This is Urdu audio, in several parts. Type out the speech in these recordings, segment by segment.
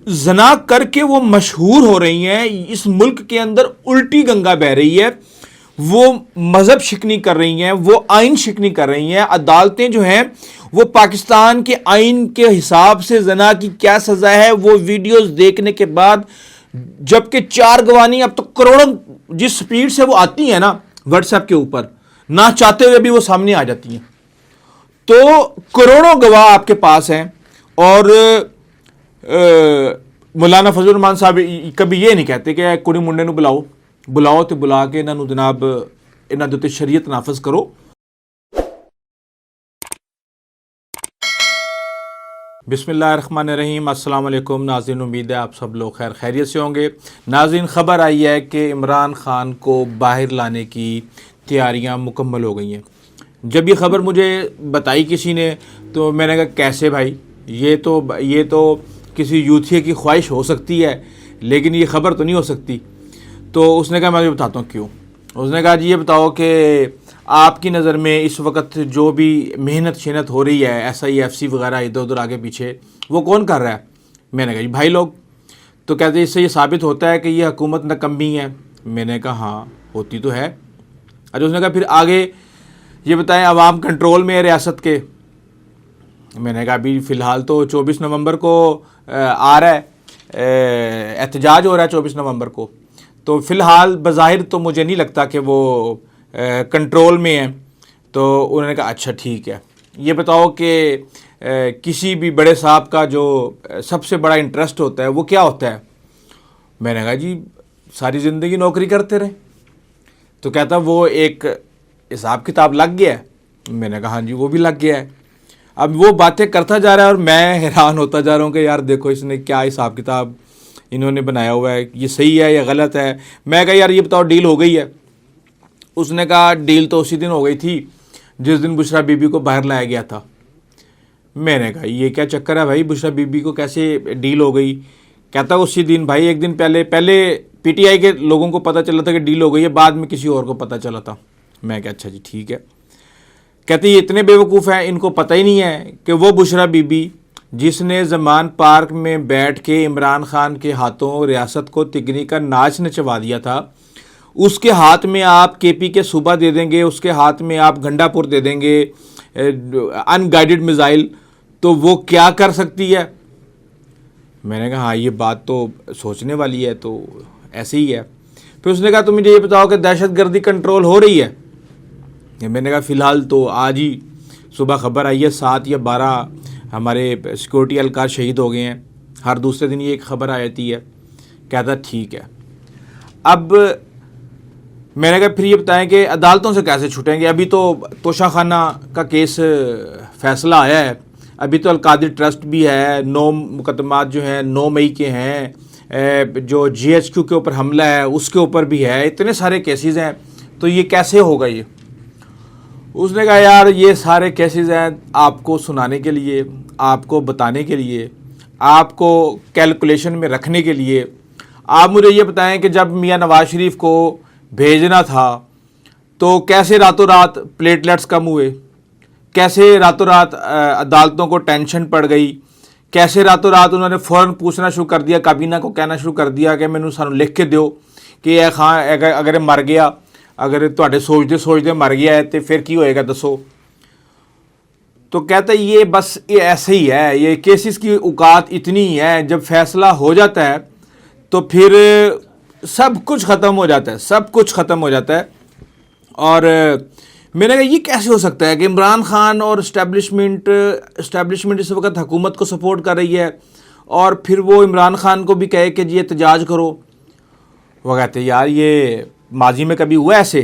زنا کر کے وہ مشہور ہو رہی ہیں. اس ملک کے اندر الٹی گنگا بہہ رہی ہے. وہ مذہب شکنی کر رہی ہیں, وہ آئین شکنی کر رہی ہیں. عدالتیں جو ہیں وہ پاکستان کے آئین کے حساب سے زنا کی کیا سزا ہے وہ ویڈیوز دیکھنے کے بعد, جبکہ 4 گواہی اب تو کروڑوں جس سپیڈ سے وہ آتی ہیں نا واٹس ایپ کے اوپر, نہ چاہتے ہوئے بھی وہ سامنے آ جاتی ہیں. تو کروڑوں گواہ آپ کے پاس ہیں. اور مولانا فضل الرحمان صاحب کبھی یہ نہیں کہتے کہ کڑی منڈے نو بلاؤ تو بلا کے انہوں جناب انہوں دے شریعت نافذ کرو. بسم اللہ الرحمن الرحیم. السلام علیکم ناظرین, امید ہے آپ سب لوگ خیر خیریت سے ہوں گے. ناظرین, خبر آئی ہے کہ عمران خان کو باہر لانے کی تیاریاں مکمل ہو گئی ہیں. جب یہ خبر مجھے بتائی کسی نے تو میں نے کہا کیسے بھائی, یہ تو کسی یوتھیے کی خواہش ہو سکتی ہے لیکن یہ خبر تو نہیں ہو سکتی. تو اس نے کہا میں یہ بتاتا ہوں کیوں. اس نے کہا جی یہ بتاؤ کہ آپ کی نظر میں اس وقت جو بھی محنت شنت ہو رہی ہے SIFC وغیرہ ادھر ادھر آگے پیچھے, وہ کون کر رہا ہے؟ میں نے کہا جی بھائی لوگ. تو کہتے ہیں اس سے یہ ثابت ہوتا ہے کہ یہ حکومت ناکامی ہے. میں نے کہا ہاں ہوتی تو ہے. اچھا, اس نے کہا پھر آگے یہ بتائیں عوام کنٹرول میں ہے ریاست کے. میں نے کہا ابھی فی الحال تو 24 نومبر کو آ رہا ہے, احتجاج ہو رہا ہے 24 نومبر کو. تو فی الحال بظاہر تو مجھے نہیں لگتا کہ وہ کنٹرول میں ہیں. تو انہوں نے کہا اچھا ٹھیک ہے, یہ بتاؤ کہ کسی بھی بڑے صاحب کا جو سب سے بڑا انٹرسٹ ہوتا ہے وہ کیا ہوتا ہے؟ میں نے کہا جی ساری زندگی نوکری کرتے رہے. تو کہتا وہ ایک حساب کتاب لگ گیا ہے. میں نے کہا ہاں جی وہ بھی لگ گیا ہے. اب وہ باتیں کرتا جا رہا ہے اور میں حیران ہوتا جا رہا ہوں کہ یار دیکھو اس نے کیا حساب کتاب انہوں نے بنایا ہوا ہے, یہ صحیح ہے یا غلط ہے. میں کہا یار یہ بتاؤ ڈیل ہو گئی ہے؟ اس نے کہا ڈیل تو اسی دن ہو گئی تھی جس دن بشرا بی بی کو باہر لایا گیا تھا. میں نے کہا یہ کیا چکر ہے بھائی, بشرا بی بی کو کیسے ڈیل ہو گئی؟ کہتا اسی دن بھائی, ایک دن پہلے PTI کے لوگوں کو پتہ چلا تھا کہ ڈیل ہو گئی ہے, بعد میں کسی اور کو پتہ چلا تھا. میں کہا اچھا جی ٹھیک ہے. کہتے یہ اتنے بیوقوف ہیں ان کو پتہ ہی نہیں ہے کہ وہ بشرا بی بی جس نے زمان پارک میں بیٹھ کے عمران خان کے ہاتھوں ریاست کو تگنی کا ناچ نچوا دیا تھا, اس کے ہاتھ میں آپ KP کے صوبہ دے دیں گے, اس کے ہاتھ میں آپ گنڈا پور دے دیں گے ان گائیڈڈ میزائل, تو وہ کیا کر سکتی ہے؟ میں نے کہا ہاں یہ بات تو سوچنے والی ہے, تو ایسے ہی ہے. پھر اس نے کہا تو مجھے یہ بتاؤ کہ دہشت گردی کنٹرول ہو رہی ہے؟ میں نے کہا فی الحال تو آج ہی صبح خبر آئی ہے 7 یا 12 ہمارے سیکورٹی اہلکار شہید ہو گئے ہیں. ہر دوسرے دن یہ ایک خبر آ جاتی ہے. کہتا ٹھیک ہے. اب میں نے کہا پھر یہ بتائیں کہ عدالتوں سے کیسے چھوٹیں گے؟ ابھی تو توشہ خانہ کا کیس فیصلہ آیا ہے, ابھی تو القادری ٹرسٹ بھی ہے, 9 مقدمات جو ہیں 9 مئی کے ہیں, جو GHQ کے اوپر حملہ ہے اس کے اوپر بھی ہے, اتنے سارے کیسز ہیں. تو یہ کیسے ہوگا یہ؟ اس نے کہا یار یہ سارے کیسز ہیں آپ کو سنانے کے لیے, آپ کو بتانے کے لیے, آپ کو کیلکولیشن میں رکھنے کے لیے. آپ مجھے یہ بتائیں کہ جب میاں نواز شریف کو بھیجنا تھا تو کیسے راتوں رات پلیٹلیٹس کم ہوئے, کیسے راتوں رات عدالتوں کو ٹینشن پڑ گئی, کیسے راتوں رات انہوں نے فوراً پوچھنا شروع کر دیا, کابینہ کو کہنا شروع کر دیا کہ مینوں سانوں لکھ کے دیو کہ اے خان اگر مر گیا, اگر تواڈے سوچتے مر گیا ہے تو پھر کی ہوئے گا دسو. تو کہتا ہے یہ بس یہ ایسے ہی ہے, یہ کیسز کی اوقات اتنی ہی ہے, جب فیصلہ ہو جاتا ہے تو پھر سب کچھ ختم ہو جاتا ہے, سب کچھ ختم ہو جاتا ہے. اور میں نے کہا یہ کیسے ہو سکتا ہے کہ عمران خان اور اسٹیبلشمنٹ اس وقت حکومت کو سپورٹ کر رہی ہے اور پھر وہ عمران خان کو بھی کہے کہ جی احتجاج کرو. وہ کہتے ہیں یار یہ ماضی میں کبھی ہوا ایسے؟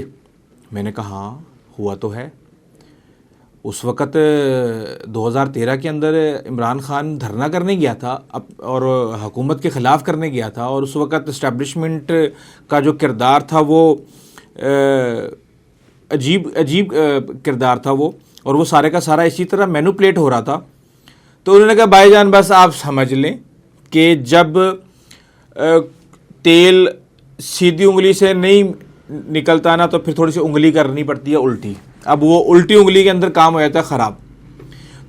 میں نے کہا ہاں ہوا تو ہے. اس وقت 2013 کے اندر عمران خان دھرنا کرنے گیا تھا اور حکومت کے خلاف کرنے گیا تھا, اور اس وقت اسٹیبلشمنٹ کا جو کردار تھا وہ عجیب کردار تھا وہ, اور وہ سارے کا سارا اسی طرح مینوپلیٹ ہو رہا تھا. تو انہوں نے کہا بھائی جان بس آپ سمجھ لیں کہ جب تیل سیدھی انگلی سے نہیں نکلتا نا تو پھر تھوڑی سی انگلی کرنی پڑتی ہے الٹی. اب وہ الٹی انگلی کے اندر کام ہو جاتا ہے خراب.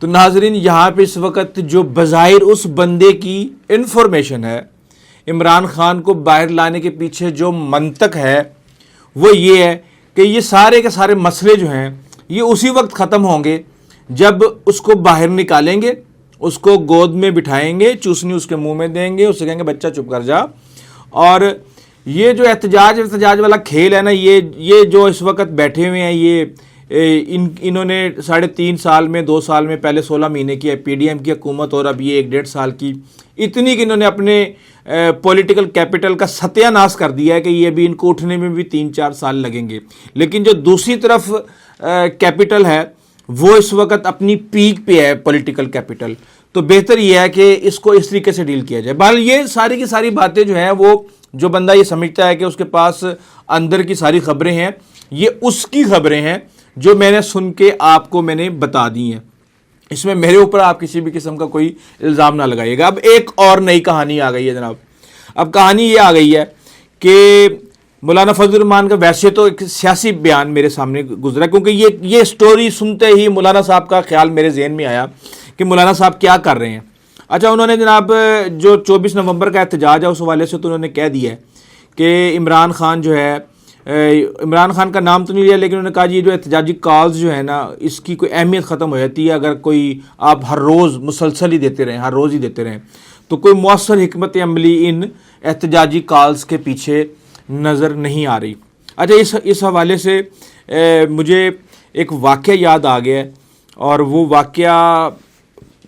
تو ناظرین یہاں پہ اس وقت جو بظاہر اس بندے کی انفارمیشن ہے، عمران خان کو باہر لانے کے پیچھے جو منطق ہے وہ یہ ہے کہ یہ سارے کے سارے مسئلے جو ہیں یہ اسی وقت ختم ہوں گے جب اس کو باہر نکالیں گے، اس کو گود میں بٹھائیں گے، چوسنی اس کے منہ میں دیں گے، اسے کہیں گے بچہ چپ کر جا. اور یہ جو احتجاج والا کھیل ہے نا، یہ جو اس وقت بیٹھے ہوئے ہیں، یہ انہوں نے 3.5 سال میں 2 سال میں پہلے 16 مہینے کی پی ڈی ایم کی حکومت اور اب یہ 1.5 سال کی، اتنی کہ انہوں نے اپنے پولیٹیکل کیپٹل کا ستیہ ناش کر دیا ہے کہ یہ بھی ان کو اٹھنے میں بھی 3-4 سال لگیں گے. لیکن جو دوسری طرف کیپٹل ہے وہ اس وقت اپنی پیک پہ ہے، پولیٹیکل کیپٹل. تو بہتر یہ ہے کہ اس کو اس طریقے سے ڈیل کیا جائے. بہرحال یہ ساری کی ساری باتیں جو ہیں وہ جو بندہ یہ سمجھتا ہے کہ اس کے پاس اندر کی ساری خبریں ہیں، یہ اس کی خبریں ہیں جو میں نے سن کے آپ کو میں نے بتا دی ہیں. اس میں میرے اوپر آپ کسی بھی قسم کا کوئی الزام نہ لگائیے گا. اب ایک اور نئی کہانی آ گئی ہے جناب. اب کہانی یہ آ گئی ہے کہ مولانا فضل الرحمان کا ویسے تو ایک سیاسی بیان میرے سامنے گزرا، کیونکہ یہ سٹوری سنتے ہی مولانا صاحب کا خیال میرے ذہن میں آیا کہ مولانا صاحب کیا کر رہے ہیں. اچھا، انہوں نے جناب جو 24 نومبر کا احتجاج ہے اس حوالے سے تو انہوں نے کہہ دیا ہے کہ عمران خان جو ہے، عمران خان کا نام تو نہیں لیا، لیکن انہوں نے کہا جی جو احتجاجی کالز جو ہے نا اس کی کوئی اہمیت ختم ہو جاتی ہے اگر کوئی آپ ہر روز مسلسل ہی دیتے رہیں، ہر روز ہی دیتے رہیں، تو کوئی مؤثر حکمت عملی ان احتجاجی کالز کے پیچھے نظر نہیں آ رہی. اچھا، اس حوالے سے مجھے ایک واقعہ یاد آ گیا ہے، اور وہ واقعہ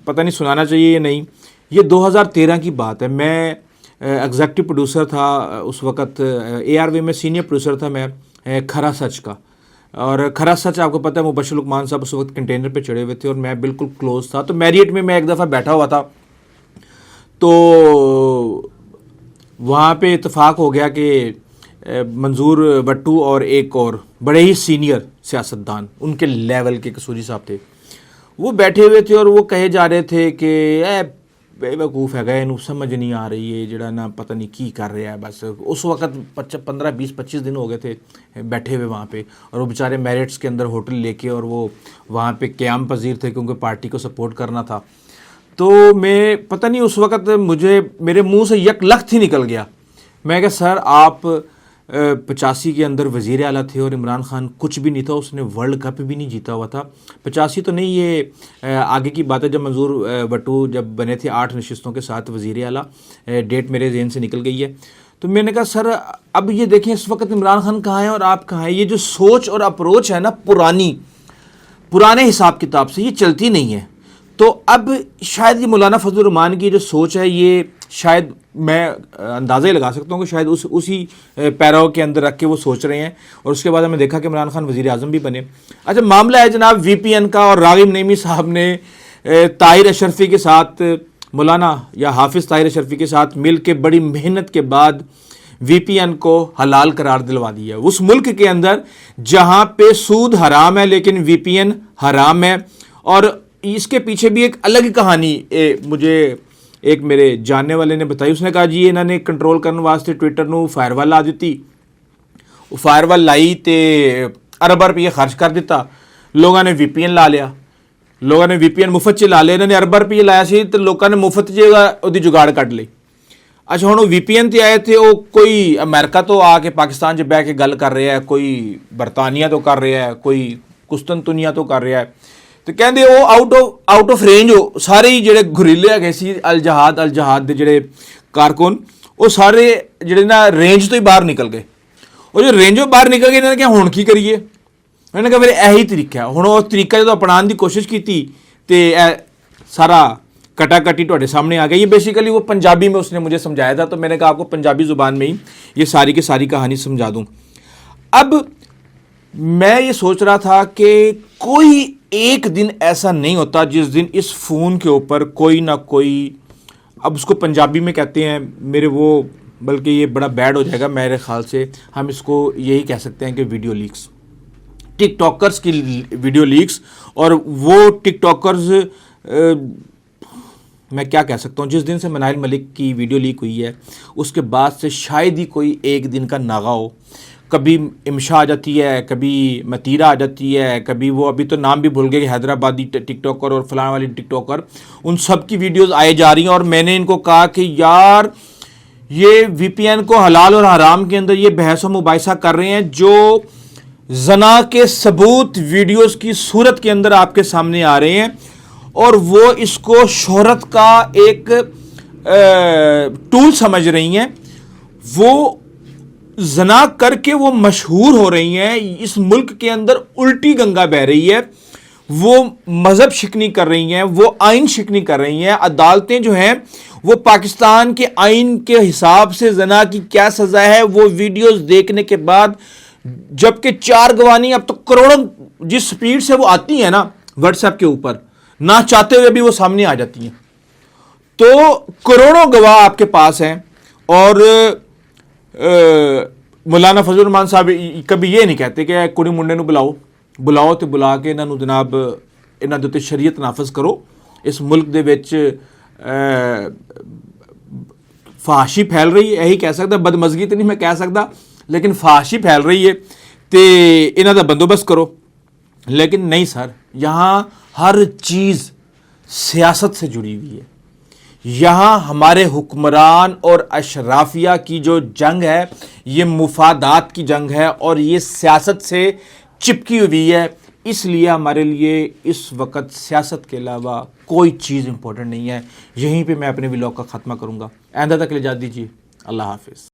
پتہ نہیں سنانا چاہیے یا نہیں. یہ 2013 کی بات ہے. میں ایگزیکٹو پروڈیوسر تھا اس وقت، اے آر وی میں سینئر پروڈیوسر تھا میں کھرا سچ کا. اور کھرا سچ آپ کو پتہ ہے مبشر لقمان صاحب اس وقت کنٹینر پہ چڑھے ہوئے تھے اور میں بالکل کلوز تھا. تو میریٹ میں ایک دفعہ بیٹھا ہوا تھا، تو وہاں پہ اتفاق ہو گیا کہ منظور بٹو اور ایک اور بڑے ہی سینئر سیاستدان، ان کے لیول کے قصوری صاحب تھے، وہ بیٹھے ہوئے تھے اور وہ کہے جا رہے تھے کہ اے بے وقوف ہے گئے، انہوں سمجھ نہیں آ رہی ہے جڑا نا پتہ نہیں کی کر رہا ہے. بس اس وقت 15 20 25 دن ہو گئے تھے بیٹھے ہوئے وہاں پہ، اور وہ بیچارے میرٹس کے اندر ہوٹل لے کے اور وہ وہاں پہ قیام پذیر تھے کیونکہ پارٹی کو سپورٹ کرنا تھا. تو میں پتہ نہیں اس وقت میرے منہ سے یک لخت ہی نکل گیا. میں کہ سر آپ 85 کے اندر وزیر اعلیٰ تھے اور عمران خان کچھ بھی نہیں تھا، اس نے ورلڈ کپ بھی نہیں جیتا ہوا تھا. 85 تو نہیں، یہ آگے کی بات ہے جب منظور بٹو جب بنے تھے 8 نشستوں کے ساتھ وزیر اعلیٰ، ڈیٹ میرے ذہن سے نکل گئی ہے. تو میں نے کہا سر اب یہ دیکھیں اس وقت عمران خان کہاں ہیں اور آپ کہاں ہیں. یہ جو سوچ اور اپروچ ہے نا پرانے حساب کتاب سے یہ چلتی نہیں ہے. تو اب شاید یہ مولانا فضل الرحمان کی جو سوچ ہے یہ شاید میں اندازہ ہی لگا سکتا ہوں کہ شاید اسی پیراو کے اندر رکھ کے وہ سوچ رہے ہیں. اور اس کے بعد ہمیں دیکھا کہ عمران خان وزیر اعظم بھی بنے. اچھا، معاملہ ہے جناب وی پی این کا، اور راغب نعیمی صاحب نے طاہر اشرفی کے ساتھ، مولانا یا حافظ طاہر اشرفی کے ساتھ مل کے بڑی محنت کے بعد وی پی این کو حلال قرار دلوا دیا. اس ملک کے اندر جہاں پہ سود حرام ہے لیکن وی پی این حرام ہے. اور اس کے پیچھے بھی ایک الگ کہانی مجھے ایک میرے جاننے والے نے بتائی. اس نے کہا جی انہوں نے کنٹرول کرنے واسطے ٹویٹر نو فائر وال لا دیتی، فائر وال لائی تے ارب روپیے خرچ کر دیتا، لوگوں نے وی پی این لا لیا، لوگوں نے وی پی این مفت چ لا لیا. انہوں نے ارب روپیے لایا سی تو لوگوں نے مفت دی جگاڑ کٹ لی. اچھا ہوں وی پی این تے آئے تھے، وہ کوئی امریکہ تو آ کے پاکستان 'چ بہ کے گل کر رہا ہے، کوئی برطانیہ تو کر رہا ہے، کوئی قسطنطنیہ تو کر رہا ہے. تو کہندے وہ آؤٹ آف رینج ہو سارے ہی جڑے گریلے ہے سی الجہاد دے جڑے کارکن، وہ سارے جڑے نا رینج تو ہی باہر نکل گئے. اور جو رینجوں باہر نکل گئے انہوں نے کہا ہوں کی کریے. انہوں نے کہا میرے یہی طریقہ ہے. ہوں وہ طریقہ جب اپنان دی کوشش کی تو سارا کٹا کٹی تھوڑے سامنے آ گئی. یہ بیسیکلی وہ پنجابی میں اس نے مجھے سمجھایا تھا، تو میں نے کہا آپ کو پنجابی زبان میں ہی یہ ساری کی ساری کہانی سمجھا دوں. اب میں یہ سوچ رہا تھا کہ کوئی ایک دن ایسا نہیں ہوتا جس دن اس فون کے اوپر کوئی نہ کوئی، اب اس کو پنجابی میں کہتے ہیں میرے وہ، بلکہ یہ بڑا بیڈ ہو جائے گا میرے خیال سے، ہم اس کو یہی کہہ سکتے ہیں کہ ویڈیو لیکس، ٹک ٹاکرز کی ویڈیو لیکس. اور وہ ٹک ٹاکرز میں کیا کہہ سکتا ہوں، جس دن سے منائل ملک کی ویڈیو لیک ہوئی ہے اس کے بعد سے شاید ہی کوئی ایک دن کا ناغا ہو کبھی امشا آ جاتی ہے، کبھی متیرہ آ جاتی ہے، کبھی وہ ابھی تو نام بھی بھول گئے کہ حیدرآبادی ٹک ٹاکر اور فلاں والی ٹک ٹاکر، ان سب کی ویڈیوز آئے جا رہی ہیں. اور میں نے ان کو کہا کہ یار یہ وی پی این کو حلال اور حرام کے اندر یہ بحث و مباحثہ کر رہے ہیں جو زنا کے ثبوت ویڈیوز کی صورت کے اندر آپ کے سامنے آ رہے ہیں، اور وہ اس کو شہرت کا ایک ٹول سمجھ رہی ہیں. وہ زنا کر کے وہ مشہور ہو رہی ہیں، اس ملک کے اندر الٹی گنگا بہہ رہی ہے، وہ مذہب شکنی کر رہی ہیں، وہ آئین شکنی کر رہی ہیں. عدالتیں جو ہیں وہ پاکستان کے آئین کے حساب سے زنا کی کیا سزا ہے وہ ویڈیوز دیکھنے کے بعد، جبکہ 4 گواہی اب تو کروڑوں جس سپیڈ سے وہ آتی ہیں نا واٹس ایپ کے اوپر، نہ چاہتے ہوئے بھی وہ سامنے آ جاتی ہیں. تو کروڑوں گواہ آپ کے پاس ہیں. اور مولانا فضل الرحمان صاحب کبھی یہ نہیں کہتے کہ کڑی منڈے نو بلاؤ تو بلا کے انہوں جناب انہاں دے تے شریعت نافذ کرو. اس ملک دے وچ فحاشی پھیل رہی ہے، یہی کہہ سکتا، بدمزگی تو نہیں میں کہہ سکتا، لیکن فحاشی پھیل رہی ہے تے انہاں دا بندوبست کرو. لیکن نہیں سر، یہاں ہر چیز سیاست سے جڑی ہوئی ہے. یہاں ہمارے حکمران اور اشرافیہ کی جو جنگ ہے یہ مفادات کی جنگ ہے اور یہ سیاست سے چپکی ہوئی ہے. اس لیے ہمارے لیے اس وقت سیاست کے علاوہ کوئی چیز امپورٹنٹ نہیں ہے. یہیں پہ میں اپنے ولاگ کا خاتمہ کروں گا. آئندہ تک اجازت دیجیے. اللہ حافظ.